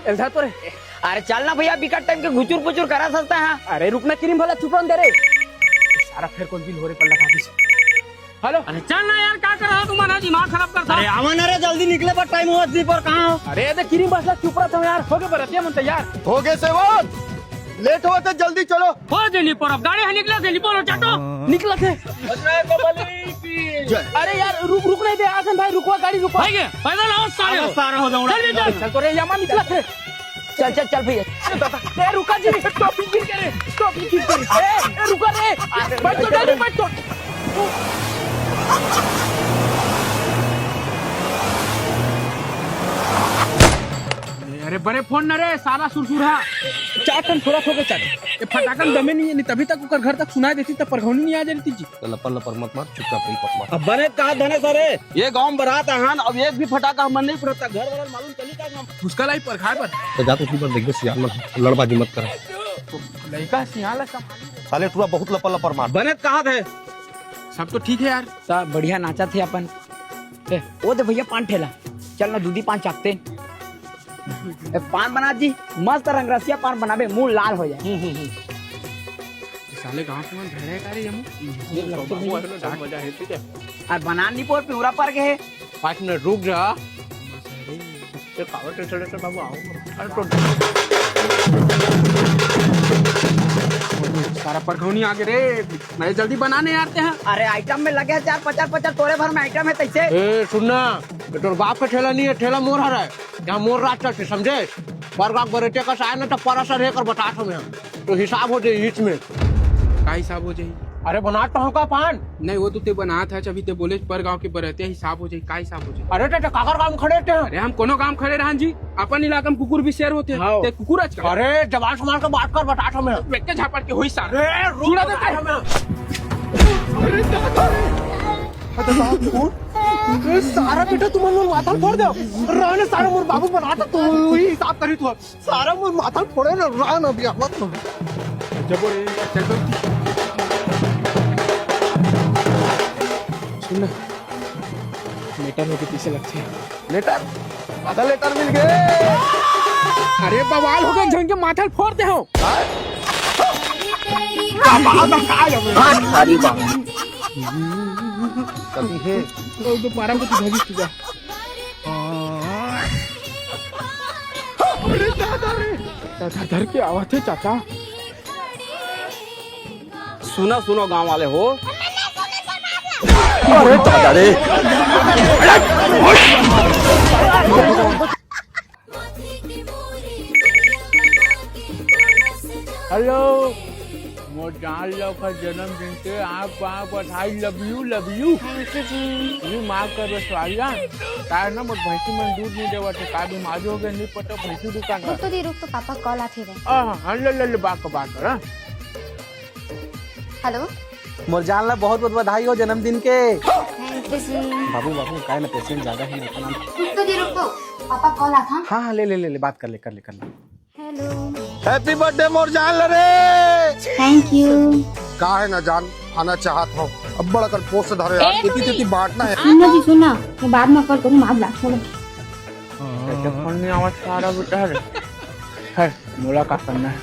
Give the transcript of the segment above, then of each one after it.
इधर तो रे। अरे चल ना भैया, बिकट टाइम के घुचुर पुचुर करा सकता है। अरे रुकना क्रीम भला चुप रह दे रे। सारा फिर कौन बिल हो रे पल्ला काटी से। हेलो, अरे चल ना यार, क्या कर रहा हो तुम्हारा दिमाग खराब करता। अरे आवन रे, जल्दी निकले पर टाइम हुआ जी पर कहां हो? अरे दे क्रीम बसला चुप रहा था यार। हो गए बरतिया मन तैयार हो गए सेवन, लेट हुआ तो जल्दी चलो। हो दिल्ली पर अब गाड़ी है, निकला दिल्ली पर चाटो निकला थे। अरे यार रुक नहीं दे आसन भाई, रुकवा गाड़ी रुकवा। भाई पैदल आओ सारे हो जाओ। चल तो रे यामा निकला थे। चल चल चल भैया। ए रुका जी, टोपी गिर करे, टोपी गिर करे। ए रुका रे, बैठ तो जल्दी बैठ तो। अरे बड़े फोन न रे, सारा सुरसुरा चाटन थोड़ा थोड़ा चाट। ये फटाकन दमे नहीं है, नहीं तभी तक ऊपर घर तक सुनाई देती तब परघौनी नहीं आ जाती जी। लपर लपर मत मार, चुपचाप पत मार। अब बने कहा धने सरे, ये गांव बरात है। अब एक भी फटाका मन नहीं पड़ता, घर वाला मालूम चली का मुश्किल आई पर खाए पर तो जा तो उसी पर देख दे, सियान मत लड़बाजी मत कर। लड़का सियाला सब साले तू बहुत लपर लपर मार। बने कहा थे, सब तो ठीक है यार। सब बढ़िया नाचा थे अपन। वो दे भैया पान ठेला, चल ना दूधी पान चाकते। पान बना जी, मस्त रंगरसिया पान बनाबे, मुंह लाल हो जाए। साले गांव के मन भेड़े का रे मजा है ठीक है। और बना नहीं पोर पूरा पर के है। 5 मिनट रुक जा। ये कावट चढ़े तो बाबू आओ। अरे तो सारा परघौनी आगे रे, मैं जल्दी बनाने आते हैं। अरे आइटम में लगे 4-50 तोड़े भर में आइटम है तैसे। ए सुनना, तो बाप का ठेला नहीं है, ठेला मोर रहा है। यहाँ मोर रात चलते समझे। बरगाह बरेटे का साया ना तो परसा रहकर बता में तो हिसाब हो जाए इसमें। का हिसाब हो जाए? अरे बना तो होगा पान नहीं, वो तो ते बना था अभी ते बोले पर गांव के बरते हिसाब हो जाए। का हिसाब हो जाए? अरे टे काकर गांव खड़े थे। अरे हम कोनो गांव खड़े रहन जी, अपन इलाका में कुकुर भी शेर होते हैं। ते कुकुर आज अरे जवान समार के बात कर बता में वेके झापड़ के होई सारा। अरे रुड़ा दे अरे सारा बेटा तुम लोग माथा फोड़ दो। रहने सारा मोर बाबू बनाता तो वही हिसाब करी तो सारा मोर माथा फोड़े ना रहन अभी मत जब रे चल तो सुन लेटर होके पीछे लगते हैं। लेटर आधा लेटर मिल गए। अरे बवाल हो गए, झंग के माथा फोड़ दे हो। कभी है तो मारा को तू भागी तुझा। अरे दादा रे, दादा घर की आवाज है चाचा। सुनो सुनो गांव वाले हो। अरे दादा रे, हेलो, मोर जान लो का जन्मदिन के आप बधाई। लव यू यू माँ कर बसवाइया काय ना मोर भैंसी मन दूध नहीं देवत है। का बीमारी हो गए नहीं पता भैंसी दुकान का। तो रुक तो पापा कॉल आथे रे। हां ले बात कर। हां हेलो, मोर जान ला बहुत बहुत बधाई हो जन्मदिन के। थैंक यू जी। बाबू काय ना पेशेंट ज्यादा है। रुक तो पापा कॉल आता। हाँ ले बात कर ले। हेलो, हैप्पी बर्थडे मोर जान रे। Thank you. का है ना जान, आना चाहत हो अब बड़ा कर पोस्ट धरे यार, इतनी बांटना है। सुनो जी सुना, मैं बाद में कॉल करूँ। आप छोड़ो। फोन में आवाज सारा बेटा है। मोला का करना है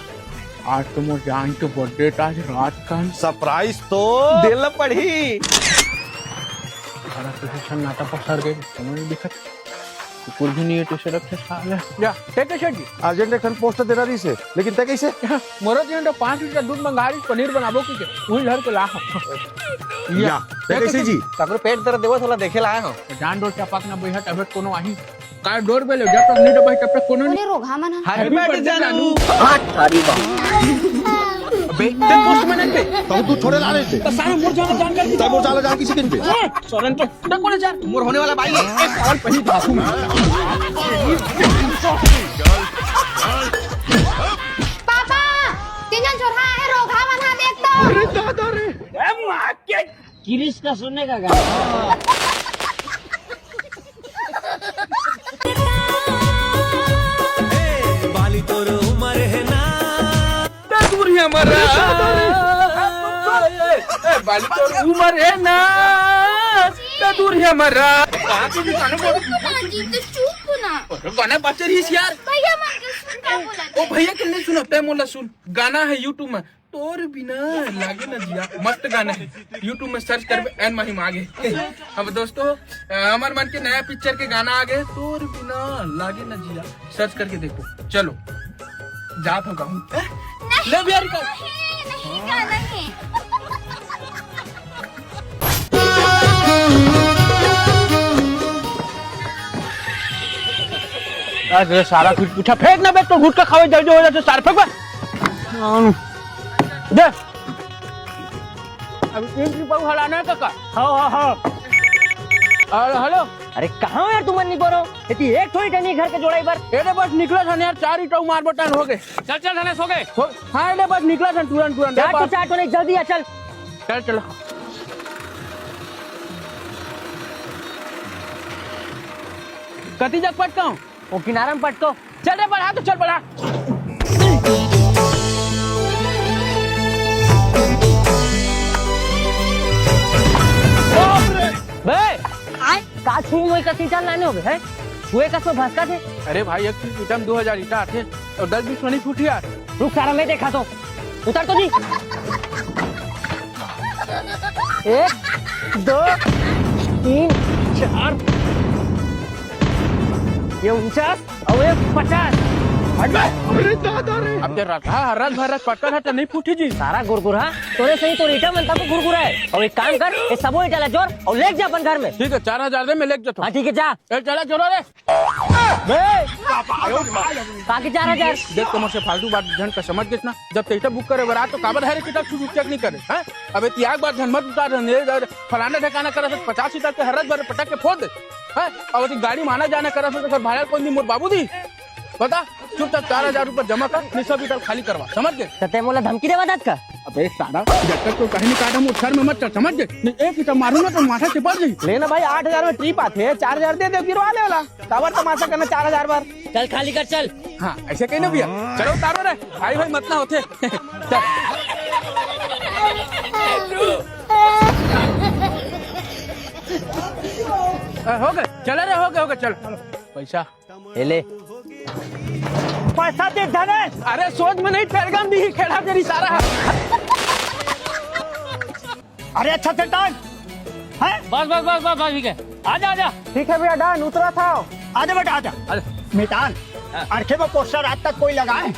आज तो मोर जान के बर्थडे आज रात का सरप्राइज तो देला पड़ी। सारा पोजीशन नाटा पसर गए, समझ नहीं दिखत। कुकुर भी नहीं है तो सड़क से साले जा टेके शर्ट जी अर्जेंट एक्शन पोस्ट दे रही से, लेकिन ते कैसे मोरो जी तो 5 लीटर दूध मंगा रही, पनीर बनाबो की के वही घर के ला या ते कैसे जी तकरो पेट दर्द देवत होला देखे लाए हो। जान डोर चपाक ना बैठा तबे कोनो आही का डोर बेले जब तक नहीं दबाई तब तक कोनो नहीं। बोले रोगा मन हैप्पी बर्थडे जानू। सारी बात अबे ते पोस्ट में नहीं तो तू छोड़े ला रहे थे तो सारा मोर जान कर दी। तब मोर जाला जान किसी दिन पे सोरन तो कौन जान मोर होने वाला भाई है। एक सवाल पहली धासू में पापा तीन छोरा है, रोगा बना देख तो। अरे दादा रे, ए मां के किरिश का सुनने का गाना। बाली तोर उमर है ना दूर है हमारा बाली तो उमर है ना दूर है हमारा। जी तो चुप ना गाना बच्चे रही यार। भैया मन के ओ भैया के नहीं सुनता है मोला सुन गाना है यूट्यूब में तोर बिना लागे न जिया मस्त गाना है यूट्यूब में सर्च कर एन महिम आगे अब दोस्तों अमर मन के नया पिक्चर के गाना आ गए तोर बिना लागे न जिया सर्च करके देखो चलो जात होगा ले बिहारी का अरे सारा कुछ पूछा फेंक ना बे तो घुट के खावे जल्दी हो जाते सारे फेंक बे दे अभी 3 रुपया हलाना है काका हाँ अरे हेलो अरे कहाँ हो यार तुम नहीं बोलो इतनी एक थोड़ी टनी घर के जोड़ा बार एने बस निकला था यार 4 ईटा मार बटन हो गए चल चल धनेश हो गए हाँ एने बस निकला था तुरंत चार तो नहीं जल्दी आ चल चलो कती जग पटका हूँ वो किनारा में पटको चल रे बढ़ा तो चल बढ़ा का छू मोई कती चल लाने हो गए हैं छुए का सो भसका थे अरे भाई एक चीज ईटा में 2000 ईटा आते और 10-20 नहीं फूट यार रुक सारा मैं देखा तो उतर तो जी 1 2 3 4 ये 49 और ये 50 अब तेरा रस भर पटका था तो नहीं फूटी जी सारा गुरगुरा तोरे सही तो ईटा मनता को गुरगुरा है और एक काम कर ये सबो ईटा ला जोर और लेके जा अपन घर में ठीक है 4000 दे मैं लेके जाता हाँ ठीक है जा हूँ चला जोरो रे बाकी 4000 देख तुम से फालतू बात धन का समझ देना जब टिकट बुक करे बरा तो काबर है किताब शुरू चेक नहीं करे हैं अब त्याग बात धन मत उतार फलाना ठिकाना करे तो 50 सीटर के हरज भर पटक के फोड़ दे हैं अब गाड़ी माना जाना करे तो भाड़ा कोई नहीं मोर बाबू दी बता चुपचाप 4000 रुपए जमा कर निशा बीटर खाली करवा समझ गए सते मोला धमकी देवा दात का अबे सारा जब तक तो कहीं काटा मुझ सर में मत चल समझ गए नहीं एक ईटा मारूंगा तो माथा चिपक जाई लेना भाई 8000 में ट्रिप आते 4000 दे दे गिरवा ले वाला काबर तमाशा करना 4000 बार चल खाली कर चल हाँ ऐसे कहीं ना भैया चलो उतारो रे भाई भाई मत ना होते हो गए चले रे हो गए चल पैसा ले पैसा दे धने अरे सोच में नहीं पैरगाम दी खेड़ा तेरी सारा अरे अच्छा से डाल है बस ठीक है आजा ठीक है भैया डाल उतरा था आजा बेटा आजा मितान अर्खे में पोस्टर आज तक कोई लगाए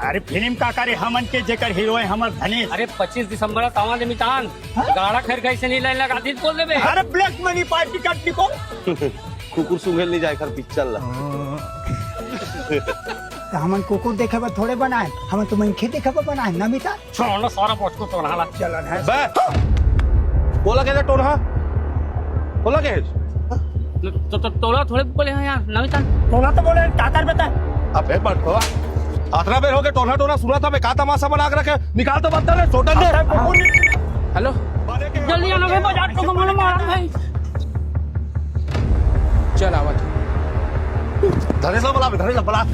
अरे फिल्म का करे हमन के जेकर हीरो है हमर धनेश अरे 25 दिसंबर तावा दे मितान गाड़ा खैर कैसे नहीं लाइन लगा दी बोल देबे अरे ब्लैक मनी पार्टी कट निको कुकुर सुंघेल नहीं जाए कर पिक्चर ला तो हमन कुकुर देखे बा थोड़े बनाए हमन तो मनखे देखे बा बनाए ना मिता छोड़ ना सारा पोस्ट को तो नाला चलन है बे बोला कैसे टोना बोला कैसे तो तोला थोड़े बोले हैं यार नमितान तोला तो बोले कातर बता अबे बटवा अतरा बेर हो गए टोना सुना था मैं का तमाशा बना के रखे निकाल तो बत्ता ने छोटा दे हेलो जल्दी आना भाई बाजार को कमाने मारा भाई चल आवाज धनेश बला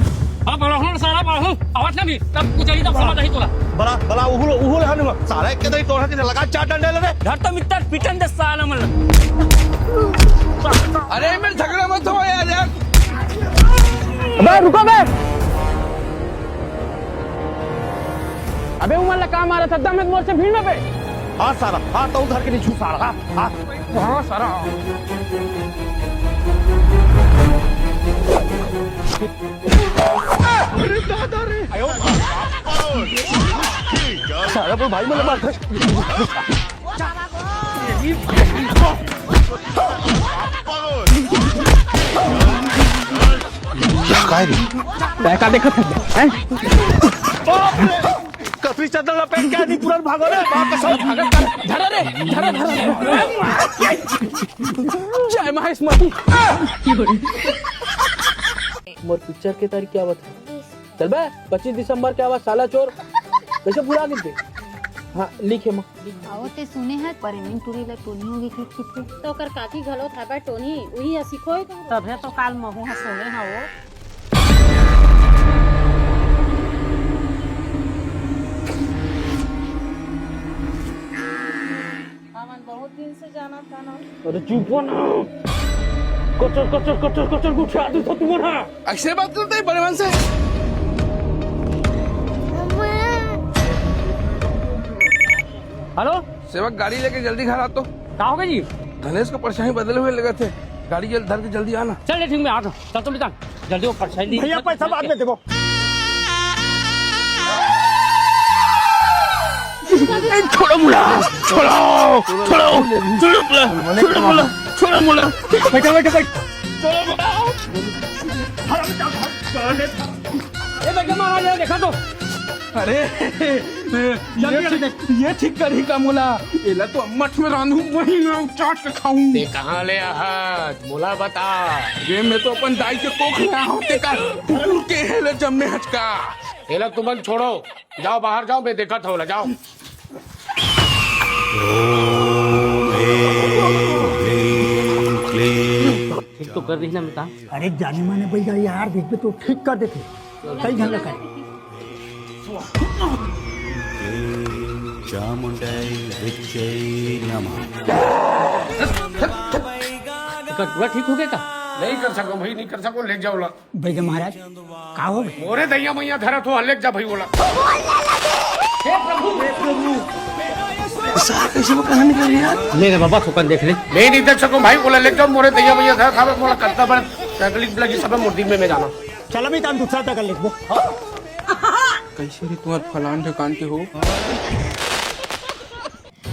हां बड़ा हूं सारा बड़ा हूं आवाज ना भी तब कुछ नहीं तो समझ नहीं तोला बला उहुल हनु सारे के दई टोना के लगा 4 डंडे ले घर तो मित्र पिटन दे साला मन अरे मैं झगड़ा मत हो यार अबे रुको बे अबे उमर काम आ रहा था दम मोर से भीड़ में पे हां सारा हां तो उधर के नहीं छू सारा हां हां सारा अरे दादा रे आयो सारा पर भाई मला मार काय रे का देखत है कफरी चदर लपेट के आदि तुरंत भागो रे बाप का सब भागत कर धरा रे धरा जय महेश मती मोर पिक्चर के तारीख क्या बता चल बे 25 दिसंबर के आवाज साला चोर कैसे भुला गए हाँ लिखे म आवते सुने है परिमिन टूरी ला टोनी होगी की किथे तो कर काकी घलो थाबा टोनी वही हसिखोय तब है तो काल महू हसोले ना वो हमन बहुत दिन से जाना था ना अरे चुप हो ना कचर गुठा दू तो तुम ना ऐसे बात करते हैं बड़े मन से सेवक गाड़ी लेके जल्दी घर आ तो। क्या हो गया जी? धनेश को परेशानी बदले हुए लगे थे। गाड़ी जल्द धर के जल्दी आना। चल ठीक में आ तो चल तो मितान जल्दी वो परेशानी भैया पैसा बाद में देवो। छोड़ो मुला, छोड़ो छोड़ो छोड़ो मुला, छोड़ो मुला, छोड़ो मुला। बैठो बैठो बैठ। छोड़ो मुला। ए बेटा मारा देखा तो। अरे ये ठीक करी का मुला। एला तो मठ में रांधू वही मैं चाट के खाऊं। ते कहाँ ले आहत मोला बता। ये मैं तो अपन दाई के कोख में होते का फूल के हेले जमने हचका। ये लोग तुम छोड़ो, जाओ बाहर जाओ, मैं देखा था जाओ। ठीक तो कर रही ना मितान। अरे जाने माने भैया यार देख तो ठीक कर देते सही ढंग लगा। कटुआ ठीक हो गया का? नहीं कर सको भाई, नहीं कर सको, ले जाओ ला। भैया महाराज का हो गए? मोरे दैया मैया धरा तो ले जा भाई बोला। ले रे बाबा थोकन देख ले। नहीं देख सको भाई बोला, ले जाओ मोरे दैया मैया धरा था बोला करता बड़ा तकलीफ लगी सब मूर्ति में मैं जाना। चलो भी काम दूसरा तक लिखबो। कैसे रे तुम फलान ठिकान के हो?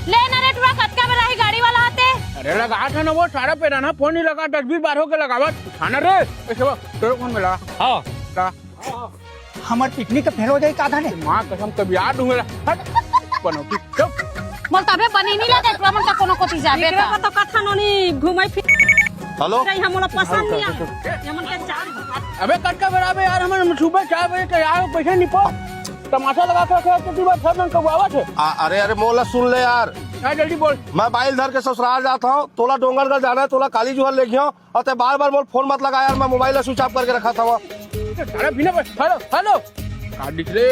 ले ना रे टुरा कटका में रही गाड़ी वाला आते। अरे लगा था ना वो सारा पे ना फोन नहीं लगा 10-20 बार हो के लगावत खाना रे ऐसे वो तेरे फोन में लगा। हां का हमार पिकनिक का फेल हो जाए का था ने मां कसम कभी याद हुए बनोटी चुप मोल तबे बनी नहीं लगे टुरा मन का कोनो कोती जाबे का तो कथा नोनी घुमाई फिर हेलो रही हमला पसंद नहीं आ यमन के चार। अबे कटका बराबर यार हमें सुबह 4 बजे के यार पैसे नहीं पो तमाशा लगा के किसी बार सब को आवा थे। अरे अरे मोला सुन ले यार, जल्दी बोल। मैं बाइल धर के ससुराल जाता हूँ, तोला डोंगरगढ़ जाना है, तोला काली जुहर लेके आओ और ते बार बार मोल फोन मत लगा यार, मैं मोबाइल स्विच ऑफ करके रखा था। अरे बिना हेलो हेलो कार दिख रे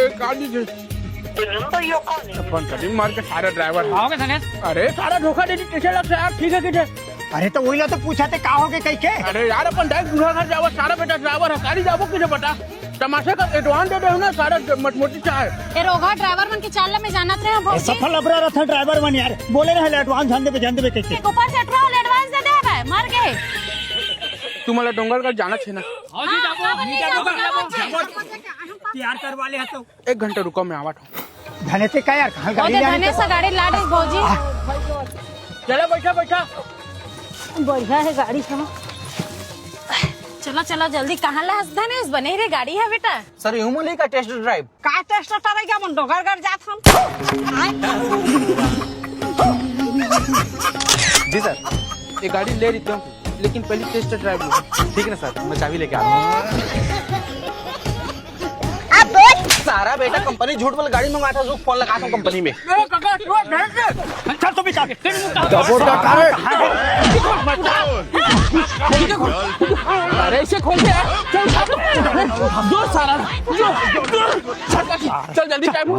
अपन कभी मार के सारा ड्राइवर आओगे धनेश? अरे सारा धोखा दे दी कैसे लगता है यार? ठीक है किसे? अरे तो वही ला तो पूछा थे का हो गए कई के? अरे यार अपन डायरेक्ट दूसरा घर जाओ, सारा बेटा ड्राइवर है, गाड़ी जाओ किसे पता? तमाशे का एडवांस दे दे ना सारा मटमोटी चाहे। ए रोगा ड्राइवर मन के चाल में जानत रहे भौजी। सफल अबरा रहा ड्राइवर बन यार, बोले रहे एडवांस जान दे कैसे? ऊपर से ट्रोल एडवांस दे देबे मर गए। तुम्हारा डोंगरगढ़ जाना छे ना? हां जी जाबो। तैयार करवा ले तो 1 घंटा रुको मैं आवत हूँ। धने से का यार कहां गाड़ी ओदे जाने धने से गाड़ी लाड भौजी। चलो बैठा बैठा बढ़िया है गाड़ी sama। चलो चलो जल्दी कहाँ ला धनेश बने रे गाड़ी है बेटा। सर ह्यूमन का टेस्ट ड्राइव का टेस्ट उतारे क्या मन डोगरगढ़ जात हम। जी सर, ये गाड़ी ले रही हूँ लेकिन पहले टेस्ट ड्राइव लो। ठीक है ना सर, मैं चाबी लेके आ रहा हूँ। सारा बेटा कंपनी झूठ बोल गाड़ी मंगवाया था, फोन लगा था कंपनी में। चल तो भी का अरे इसे खोल के चल सारा चल जल्दी टाइम हो।